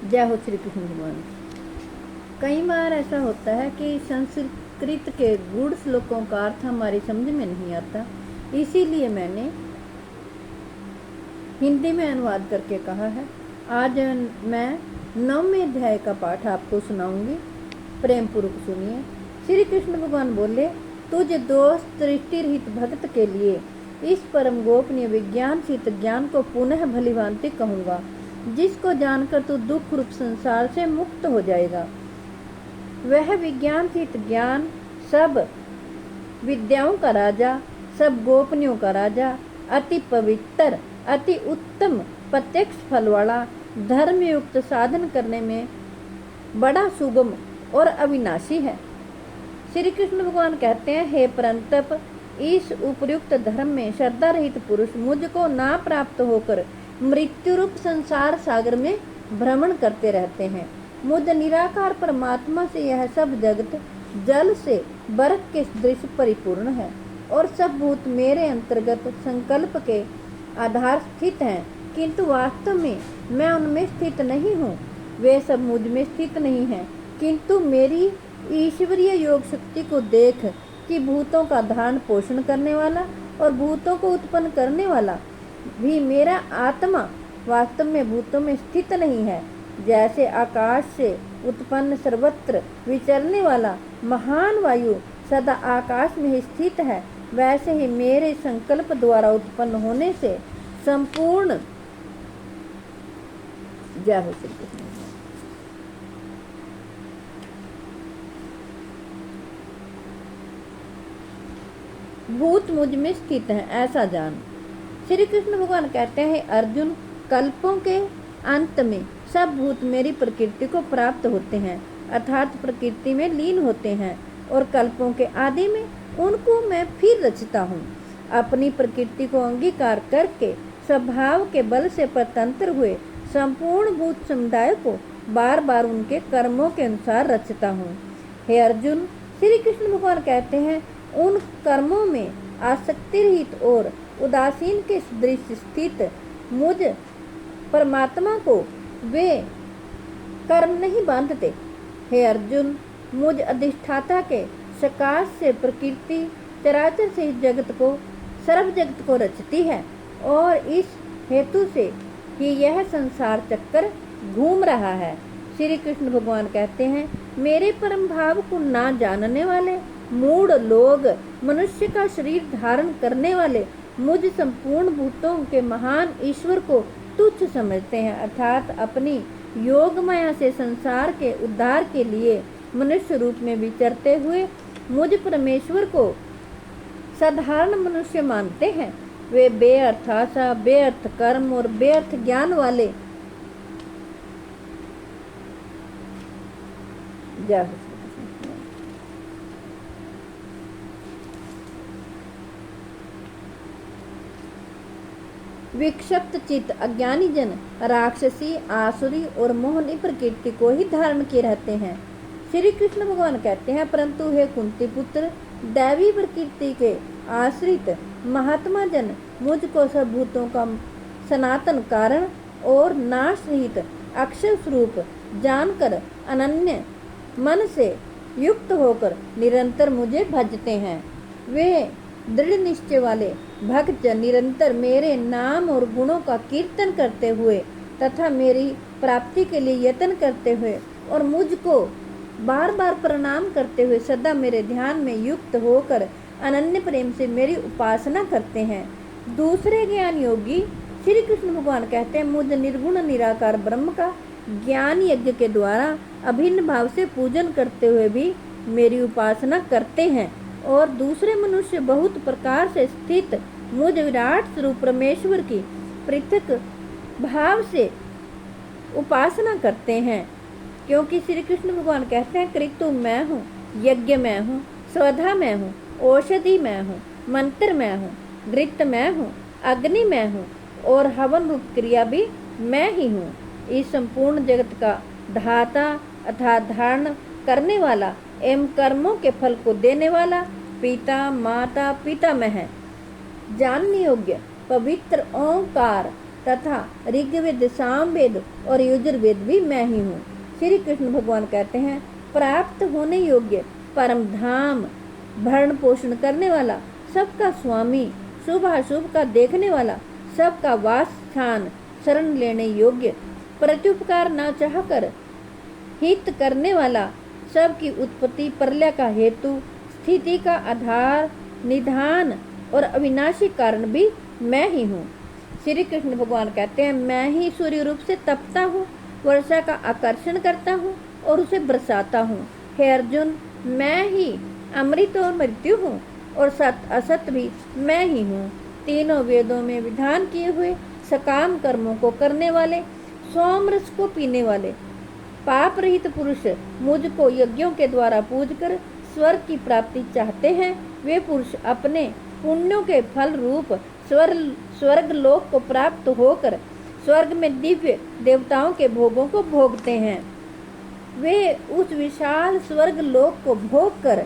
जय हो श्री कृष्ण भगवान। कई बार ऐसा होता है कि संस्कृत के गूढ़ श्लोकों का अर्थ हमारी समझ में नहीं आता, इसीलिए मैंने हिंदी में अनुवाद करके कहा है। आज मैं 9वें अध्याय का पाठ आपको सुनाऊंगी, प्रेम पूर्वक सुनिए। श्री कृष्ण भगवान बोले, तुझ दोष दृष्टि रहित भक्त के लिए इस परम गोपनीय विज्ञान सित ज्ञान को पुनः भलीभांति कहूँगा, जिसको जानकर तू दुख रूप संसार से मुक्त हो जाएगा। वह विज्ञान सित ज्ञान सब विद्याओं का राजा, सब गोपनीयों का राजा, अति पवित्र, अति उत्तम, प्रत्यक्ष फल वाला, धर्म युक्त साधन करने में बड़ा सुगम और अविनाशी है। श्री कृष्ण भगवान कहते हैं, हे परंतप, इस उपयुक्त धर्म में श्रद्धा रहित पुरुष मुझको ना प्राप्त होकर मृत्यु रूप संसार सागर में भ्रमण करते रहते हैं। मुझ निराकार परमात्मा से यह सब जगत जल से बर्फ के दृश्य परिपूर्ण है और सब भूत मेरे अंतर्गत संकल्प के आधार स्थित हैं, किंतु वास्तव में मैं उनमें स्थित नहीं हूँ। वे सब मुझ में स्थित नहीं हैं, किंतु मेरी ईश्वरीय योग शक्ति को देख कि भूतों का धारण पोषण करने वाला और भूतों को उत्पन्न करने वाला भी मेरा आत्मा वास्तव में भूतों में स्थित नहीं है। जैसे आकाश से उत्पन्न सर्वत्र विचरने वाला महान वायु सदा आकाश में ही स्थित है, वैसे ही मेरे संकल्प द्वारा उत्पन्न होने से संपूर्ण जय हो श्री कृष्ण। भूत मुझ में स्थित हैं, ऐसा जान। श्री कृष्ण भगवान कहते हैं, अर्जुन, कल्पों के अंत में सब भूत मेरी प्रकृति को प्राप्त होते हैं, अर्थात प्रकृति में लीन होते हैं, और कल्पों के आदि में उनको मैं फिर रचता हूँ। अपनी प्रकृति को अंगीकार करके स्वभाव के बल से परतंत्र हुए संपूर्ण भूत समुदाय को बार बार उनके कर्मों के अनुसार रचता हूँ। हे अर्जुन, श्री कृष्ण भगवान कहते हैं, उन कर्मों में आसक्ति रहित और उदासीन के दृश्य स्थित मुझ परमात्मा को वे कर्म नहीं बांधते। हे अर्जुन, मुझ अधिष्ठाता के सकाश से प्रकृति चराचर से जगत को सर्व जगत को रचती है, और इस हेतु से ही यह संसार चक्कर घूम रहा है। श्री कृष्ण भगवान कहते हैं, मेरे परम भाव को ना जानने वाले मूढ़ लोग मनुष्य का शरीर धारण करने वाले मुझ संपूर्ण भूतों के महान ईश्वर को तुच्छ समझते हैं, अर्थात अपनी योग माया से संसार के उद्धार के लिए मनुष्य रूप में विचरते हुए मुझ परमेश्वर को साधारण मनुष्य मानते हैं। वे बेअर्थ आशा, बेअर्थ कर्म और बेअर्थ ज्ञान वाले विक्षिप्त चित्त अज्ञानी जन राक्षसी, आसुरी और मोहनी प्रकृति को ही धारण किए रहते हैं। श्री कृष्ण भगवान कहते हैं, परंतु हे कुंती पुत्र, दैवी प्रकृति के आश्रित महात्मा जन मुझको सब भूतों का सनातन कारण और नाश रहित अक्षर स्वरूप जानकर अनन्य मन से युक्त होकर निरंतर मुझे भजते हैं। वे दृढ़ निश्चय वाले भक्त जन निरंतर मेरे नाम और गुणों का कीर्तन करते हुए तथा मेरी प्राप्ति के लिए यत्न करते हुए और मुझको बार बार प्रणाम करते हुए सदा मेरे ध्यान में युक्त होकर अनन्य प्रेम से मेरी उपासना करते हैं। दूसरे ज्ञान योगी श्री कृष्ण भगवान कहते हैं, मुझ निर्गुण निराकार ब्रह्म का ज्ञान यज्ञ के द्वारा अभिन्न भाव से पूजन करते हुए भी मेरी उपासना करते हैं, और दूसरे मनुष्य बहुत प्रकार से स्थित मुझ विराट स्वरूप परमेश्वर की पृथक भाव से उपासना करते हैं। क्योंकि श्री कृष्ण भगवान कहते हैं, कृतु मैं हूँ, यज्ञ मैं हूँ, स्वधा मैं हूँ, औषधि मैं हूँ, मंत्र मैं हूँ, नृत्य मैं हूँ, अग्नि मैं हूँ, और हवन रूप क्रिया भी मैं ही हूँ। इस संपूर्ण जगत का धाता अर्थात धारण करने वाला एवं कर्मों के फल को देने वाला पिता माता पिता में है। जानने योग्य पवित्र ओंकार तथा ऋग्वेद, सामवेद और यजुर्वेद भी मैं ही हूँ। श्री कृष्ण भगवान कहते हैं, प्राप्त होने योग्य परम धाम, भरण पोषण करने वाला, सबका स्वामी, शुभ अशुभ का देखने वाला, सबका वास स्थान, शरण लेने योग्य, प्रत्युपकार न चाहकर हित करने वाला, सबकी उत्पत्ति प्रलय का हेतु, स्थिति का आधार, निधान और अविनाशी कारण भी मैं ही हूँ। श्री कृष्ण भगवान कहते हैं, मैं ही सूर्य रूप से तपता हूँ, वर्षा का आकर्षण करता हूँ और उसे बरसाता हूँ। हे अर्जुन, मैं ही अमृत और मृत्यु हूँ और सत असत भी मैं ही हूँ। तीनों वेदों में विधान किए हुए सकाम कर्मों को करने वाले, सोम रस को पीने वाले, पाप रहित पुरुष मुझको यज्ञों के द्वारा पूजकर स्वर्ग की प्राप्ति चाहते हैं। वे पुरुष अपने पुण्यों के फल रूप स्वर्ग लोक को प्राप्त होकर स्वर्ग में दिव्य देवताओं के भोगों को भोगते हैं। वे उस विशाल स्वर्ग लोक को भोग कर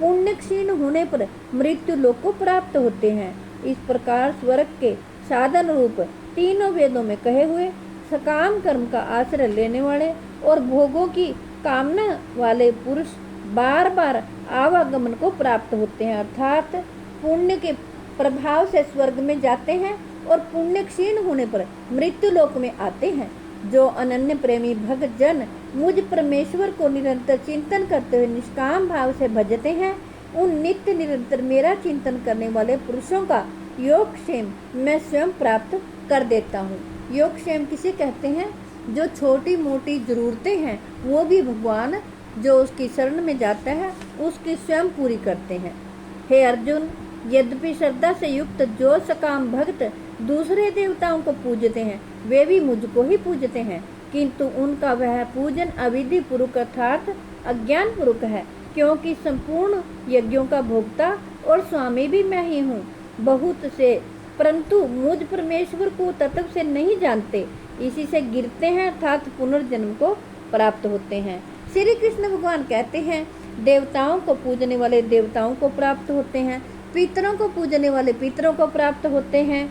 पुण्य क्षीण होने पर मृत्यु लोक को प्राप्त होते हैं। इस प्रकार स्वर्ग के साधन रूप तीनों वेदों में कहे हुए सकाम कर्म का आश्रय लेने वाले और भोगों की कामना वाले पुरुष बार बार आवागमन को प्राप्त होते हैं, अर्थात पुण्य के प्रभाव से स्वर्ग में जाते हैं और पुण्य क्षीण होने पर मृत्यु लोक में आते हैं। जो अनन्य प्रेमी भक्त जन मुझ परमेश्वर को निरंतर चिंतन करते हुए निष्काम भाव से भजते हैं, उन नित्य निरंतर मेरा चिंतन करने वाले पुरुषों का योगक्षेम मैं स्वयं प्राप्त कर देता हूँ। योगक्षेम किसे कहते हैं? जो छोटी मोटी जरूरतें हैं वो भी भगवान जो उसकी शरण में जाता है उसकी स्वयं पूरी करते हैं। हे अर्जुन, यद्यपि श्रद्धा से युक्त जो सकाम भक्त दूसरे देवताओं को पूजते हैं वे भी मुझको ही पूजते हैं, किंतु उनका वह पूजन अविधि पूर्वक अर्थात अज्ञान पूर्वक है, क्योंकि संपूर्ण यज्ञों का भोक्ता और स्वामी भी मैं ही हूँ। बहुत से परंतु मुझ परमेश्वर को तत्व से नहीं जानते, इसी से गिरते हैं अर्थात पुनर्जन्म को प्राप्त होते हैं। श्री कृष्ण भगवान कहते हैं, देवताओं को पूजने वाले देवताओं को प्राप्त होते हैं, पितरों को पूजने वाले पितरों को प्राप्त होते हैं,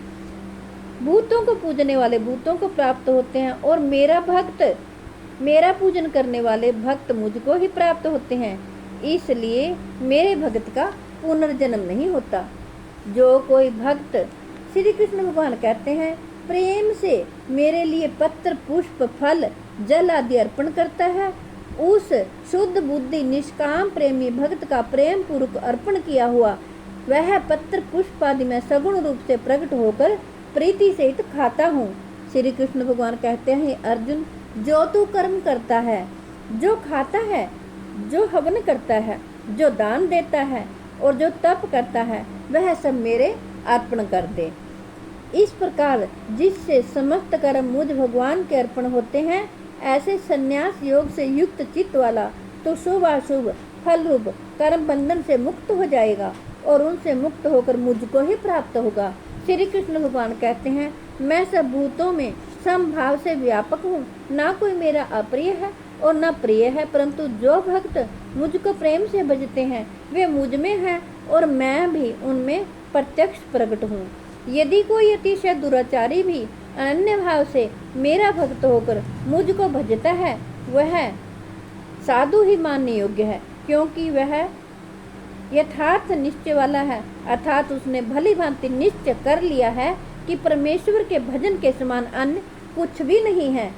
भूतों को पूजने वाले भूतों को प्राप्त होते हैं और मेरा पूजन करने वाले भक्त मुझको ही प्राप्त होते हैं। इसलिए मेरे भक्त का पुनर्जन्म नहीं होता। जो कोई भक्त, श्री कृष्ण भगवान कहते हैं, प्रेम से मेरे लिए पत्र पुष्प फल जल आदि अर्पण करता है, उस शुद्ध बुद्धि निष्काम प्रेमी भक्त का प्रेम पूर्वक अर्पण किया हुआ वह पत्र पुष्प आदि में सगुण रूप से प्रकट होकर प्रीति सहित खाता हूँ। श्री कृष्ण भगवान कहते हैं, अर्जुन, जो तू कर्म करता है, जो खाता है, जो हवन करता है, जो दान देता है और जो तप करता है, वह सब मेरे अर्पण कर दे। इस प्रकार जिससे समस्त कर्म मुझ भगवान के अर्पण होते हैं, ऐसे संन्यास योग से युक्त चित्त वाला तो शुभ अशुभ फल रूप कर्म बंधन से मुक्त हो जाएगा और उनसे मुक्त होकर मुझको ही प्राप्त होगा। श्री कृष्ण भगवान कहते हैं, मैं सब भूतों में समभाव से व्यापक हूँ, ना कोई मेरा अप्रिय है और न प्रिय है, परंतु जो भक्त मुझको प्रेम से भजते हैं वे मुझ में हैं और मैं भी उनमें प्रत्यक्ष प्रकट हूँ। यदि कोई अतिशय दुराचारी भी अनन्य भाव से मेरा भक्त होकर मुझको भजता है, वह साधु ही मानने योग्य है, क्योंकि वह यथार्थ निश्चय वाला है, अर्थात उसने भली भांति निश्चय कर लिया है कि परमेश्वर के भजन के समान अन्य कुछ भी नहीं है।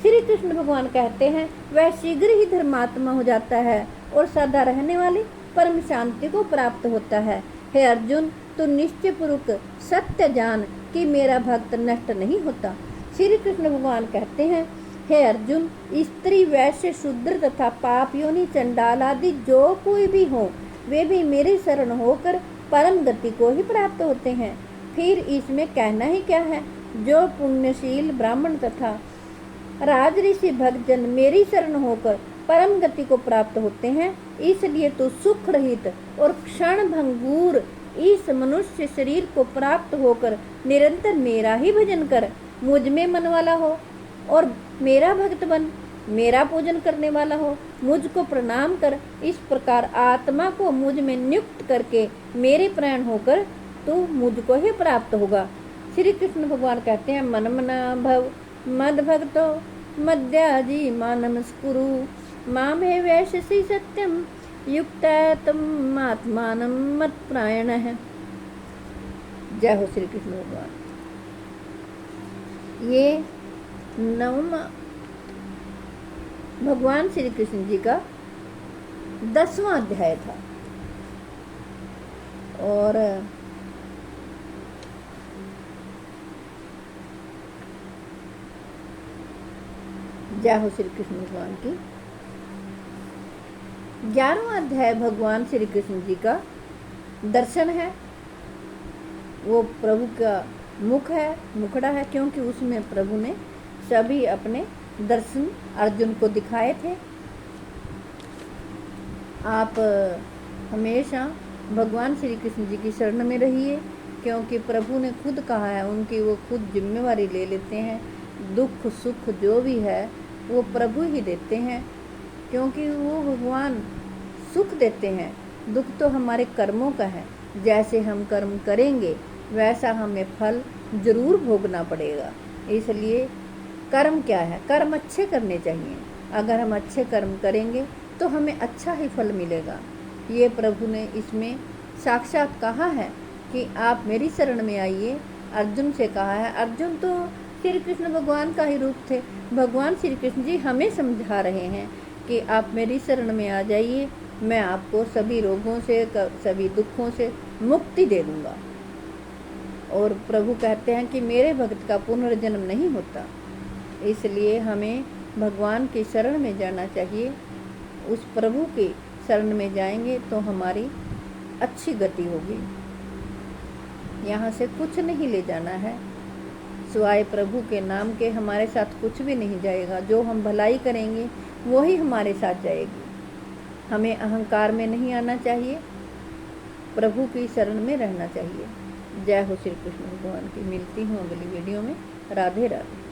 श्री कृष्ण भगवान कहते हैं, वह शीघ्र ही धर्मात्मा हो जाता है और सदा रहने वाली परम शांति को प्राप्त होता है। हे अर्जुन, तू निश्चय पूर्वक सत्य जान कि मेरा भक्त नष्ट नहीं होता। श्री कृष्ण भगवान कहते हैं, हे अर्जुन, स्त्री वैश्य शूद्र तथा पाप योनि चंडाल आदि जो कोई भी हो, वे भी मेरे शरण होकर परम गति को ही प्राप्त होते हैं। फिर इसमें कहना ही क्या है। जो पुण्यशील ब्राह्मण तथा राजऋषि भक्तजन मेरी शरण होकर परम गति को प्राप्त होते हैं, इसलिए तो सुख रहित और क्षण भंगुर इस मनुष्य शरीर को प्राप्त होकर निरंतर मेरा ही भजन कर, मुझ में मन वाला हो और मेरा भक्त बन, मेरा पूजन करने वाला हो, मुझको प्रणाम कर। इस प्रकार आत्मा को मुझ में नियुक्त करके मेरे प्राण होकर तू मुझको ही प्राप्त होगा। श्री कृष्ण भगवान कहते हैं, मन मना भव मद भक्तो मद्याजी मानमस्कुरु मामे वैश्यसि सत्यम युक्त तम आत्मानम मत प्रायण है। जय हो श्री कृष्ण भगवान। ये नवमा भगवान श्री कृष्ण जी का 10वां अध्याय था। और जय हो श्री कृष्ण भगवान की। 11वां अध्याय भगवान श्री कृष्ण जी का दर्शन है। वो प्रभु का मुख है, मुखड़ा है, क्योंकि उसमें प्रभु ने सभी अपने दर्शन अर्जुन को दिखाए थे। आप हमेशा भगवान श्री कृष्ण जी की शरण में रहिए, क्योंकि प्रभु ने खुद कहा है, उनकी वो खुद जिम्मेवारी ले लेते हैं। दुख सुख जो भी है वो प्रभु ही देते हैं, क्योंकि वो भगवान सुख देते हैं। दुख तो हमारे कर्मों का है, जैसे हम कर्म करेंगे वैसा हमें फल जरूर भोगना पड़ेगा। इसलिए कर्म क्या है, कर्म अच्छे करने चाहिए। अगर हम अच्छे कर्म करेंगे तो हमें अच्छा ही फल मिलेगा। ये प्रभु ने इसमें साक्षात कहा है कि आप मेरी शरण में आइए। अर्जुन से कहा है, अर्जुन तो श्री कृष्ण भगवान का ही रूप थे। भगवान श्री कृष्ण जी हमें समझा रहे हैं कि आप मेरी शरण में आ जाइए, मैं आपको सभी रोगों से, सभी दुखों से मुक्ति दे दूंगा। और प्रभु कहते हैं कि मेरे भक्त का पुनर्जन्म नहीं होता। इसलिए हमें भगवान की शरण में जाना चाहिए। उस प्रभु की शरण में जाएंगे तो हमारी अच्छी गति होगी। यहाँ से कुछ नहीं ले जाना है, सिवाय प्रभु के नाम के हमारे साथ कुछ भी नहीं जाएगा। जो हम भलाई करेंगे वो ही हमारे साथ जाएगी। हमें अहंकार में नहीं आना चाहिए, प्रभु की शरण में रहना चाहिए। जय हो श्री कृष्ण भगवान की। मिलती हूँ अगली वीडियो में। राधे राधे।